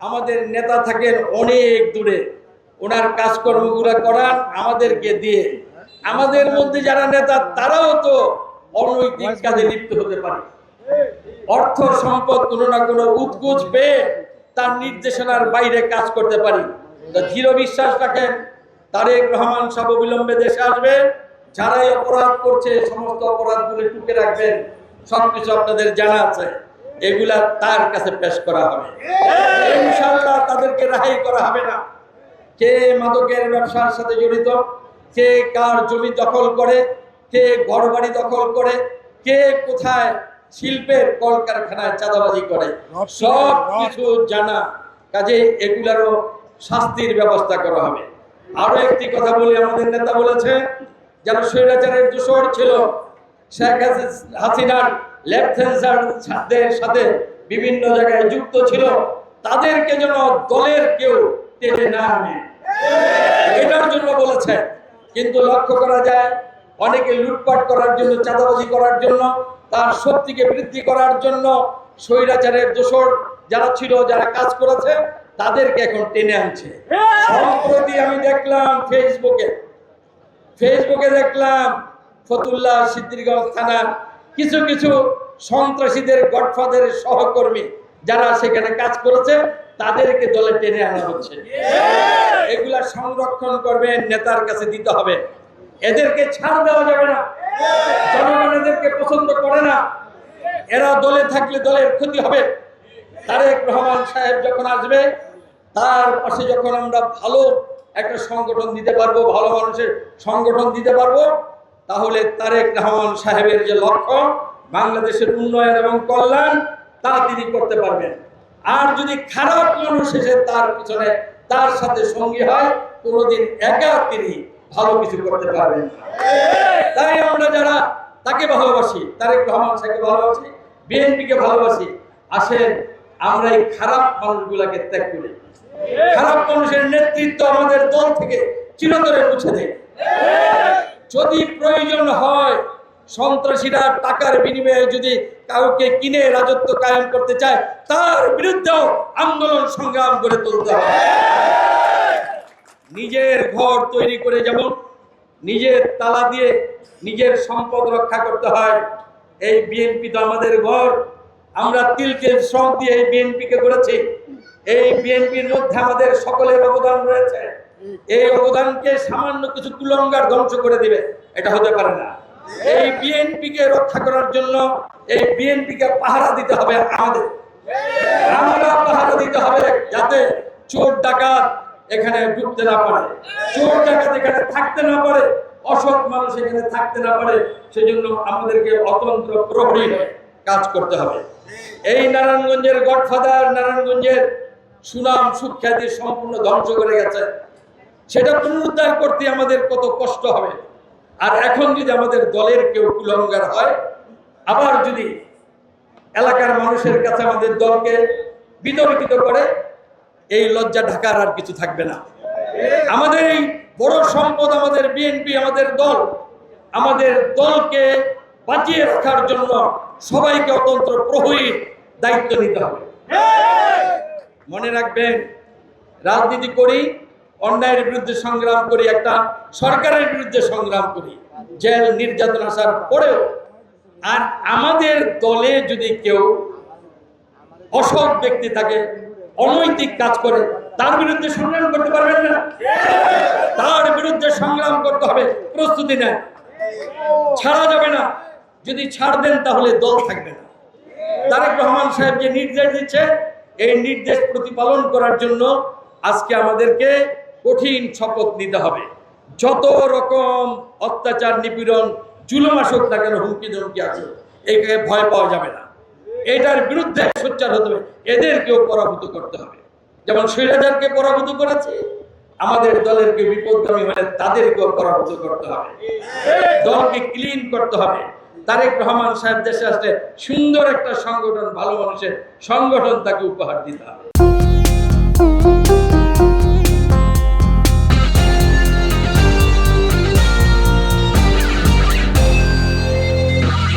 আমাদের নেতা থাকেন অনেক দূরে, ওনার কাজকর্মগুলো করান আমাদেরকে দিয়ে। আমাদের মধ্যে যারা নেতা তারাও তো অনৈতিক কাজে লিপ্ত হতে পারে। অর্থ সম্পদ কোনো না কোনো উৎকোচ পেয়ে তার নির্দেশনার বাইরে কাজ করতে পারি। দৃঢ় বিশ্বাস রাখেন তারেক রহমান সাহেব অবিলম্বে দেশে আসবে। যারাই অপরাধ করছে সমস্ত অপরাধগুলো টুকে রাখবেন, সবকিছু আপনাদের জানা আছে, এগুলা তার কাছে পেশ করা হবে। ইনশাআল্লাহ তাদেরকে রেহাই করা হবে না। কে মাদকের ব্যবসার সাথে জড়িত, কে কার জমি দখল করে, কে ঘরবাড়ি দখল করে, কে কোথায় শিল্পের কলকারখানায় চাঁদাবাজি করে, সব কিছু জানা। কাজে এগুলারও শাস্তির ব্যবস্থা করা হবে। আরো একটি কথা বলি, আমাদের নেতা বলেছে যারা স্বৈরাচারের দোষর ছিল, শেখ হাসিনার লেফটেন্যান্টদের সাথে বিভিন্ন জায়গায় যুক্ত ছিল, তাদেরকে যেন দলের কেউ টেনে না আনে, এটার জন্য বলেছে। কিন্তু লক্ষ্য করা যায় অনেকে লুটপাট করার জন্য, চাঁদাবাজি করার জন্য, তার শক্তিকে বৃদ্ধি করার জন্য স্বৈরাচারের দোষর যারা ছিল, যারা কাজ করেছে, তাদেরকে এখন টেনে আনছে। সম্প্রতি আমি দেখলাম ফেসবুকে দেখলাম ফতুল্লাহ সিদ্দিরগঞ্জ থানার কিছু কিছু সন্ত্রাসীদের গডফাদারের সহকর্মী যারা সেখানে কাজ করেছে, তাদেরকে দলে টেনে আনা হচ্ছে। এগুলা সংরক্ষণ করবেন, নেতার কাছে দিতে হবে। এদেরকে ছাড় দেওয়া যাবে না। জনগণ এদেরকে পছন্দ করে না। এরা দলে থাকলে দলের ক্ষতি হবে। তারেক রহমান সাহেব যখন আসবে, তার পাশে যখন আমরা ভালো একটা সংগঠন দিতে পারবো, ভালো মানুষের সংগঠন দিতে পারবো, তাহলে তারেক রহমান সাহেবের যে লক্ষ্য বাংলাদেশের উন্নয়ন এবং কল্যাণ, তা তিনি করতে পারবেন। আর যদি খারাপ মানুষ এসে তার পিছনে তার সাথে সঙ্গী হয়, কোনোদিন একা তিনি ভালো কিছু করতে পারবেন না। তাই আমরা যারা তাকে ভালোবাসি, তারেক রহমান সাহেবকে ভালোবাসি, বিএনপিকে ভালোবাসি, আসেন আমরা এই খারাপ মানুষগুলাকে ত্যাগ করি। খারাপ মানুষের নেতৃত্ব আমাদের দল থেকে চিরতরে মুছে দেয়। যদি প্রয়োজন হয়, সন্ত্রাসীরা টাকার বিনিময়ে যদি কাউকে কিনে রাজত্ব কায়েম করতে চায়, তার বিরুদ্ধেও আন্দোলন সংগ্রাম করে তুলতে হবে। নিজের ঘর তৈরি করে যেমন নিজের তালা দিয়ে নিজের সম্পদ রক্ষা করতে হয়, এই বিএনপি তো আমাদের ঘর। আমরা তিলকে শ্রম দিয়ে এই বিএনপিকে গড়েছি। এই বিএনপির মধ্যে আমাদের সকলের অবদান রয়েছে। এই অবদানকে সামান্য কিছু কুলঙ্গার ধ্বংস করে দিবে, এটা হতে পারে না। এই বিএনপিকে রক্ষা করার জন্য এই বিএনপিকে পাহারা দিতে হবে আমাদের। আমরা পাহারা দিতে হবে যাতে চোর ডাকাত এখানে ঢুকতে না পারে, চোর ডাকাত এখানে থাকতে না পারে, অসৎ মানুষ এখানে থাকতে না পারে। সেজন্য আমাদেরকে অতন্ত্র প্রহরী হয়ে কাজ করতে হবে। এই নারায়ণগঞ্জের গডফাদার, নারায়ণগঞ্জের সুনাম সুখ্যাতি সম্পূর্ণ ধ্বংস করে গেছে, সেটা পুনরুদ্ধার করতে আমাদের কত কষ্ট হবে। আর এখন যদি আমাদের দলের কেউ কুলঙ্গার হয়, আবার যদি এলাকার মানুষের কাছে আমাদের দলকে বিতর্কিত করে, এই লজ্জা ঢাকার আর কিছু থাকবে না। আমাদের এই বড় সম্পদ আমাদের বিএনপি, আমাদের দল। আমাদের দলকে বাঁচিয়ে রাখার জন্য সবাইকে অতন্ত্র প্রহরীর দায়িত্ব নিতে হবে। মনে রাখবেন, রাজনীতি করি, অন্যায়ের বিরুদ্ধে সংগ্রাম করি, একটা সরকারের বিরুদ্ধে সংগ্রাম করি, জেল নির্যাতন আসার পরেও। আর আমাদের দলে যদি কেউ অসৎ ব্যক্তি থাকে, অনৈতিক কাজ করে, তার বিরুদ্ধে সংগ্রাম করতে পারবেন না। তার বিরুদ্ধে সংগ্রাম করতে হবে, প্রস্তুতি নেন, ছাড়া যাবে না। যদি ছাড় দেন তাহলে দল থাকবে না। তারেক রহমান সাহেব যে নির্দেশ দিচ্ছে, এই নির্দেশ প্রতিপালন করার জন্য আজকে আমাদেরকে কঠিন শপথ নিতে হবে। যত রকম অত্যাচার, নিপীড়ন, জুলুম আসুক না কেন, হুমকি ধমকি আছে, একে ভয় পাওয়া যাবে না। এটার বিরুদ্ধে সোচ্চার হতে হবে, এদেরকেও পরাভূত করতে হবে। যেমন স্বৈরাচারকে পরাভূত করেছে, আমাদের দলের কেউ বিপদগামী হলে তাদেরকেও পরাভূত করতে হবে। দলকে ক্লিন করতে হবে। তারেক রহমান সাহেব দেশে আসলে সুন্দর একটা সংগঠন, ভালো মানুষের সংগঠন তাকে উপহার দিতে হবে।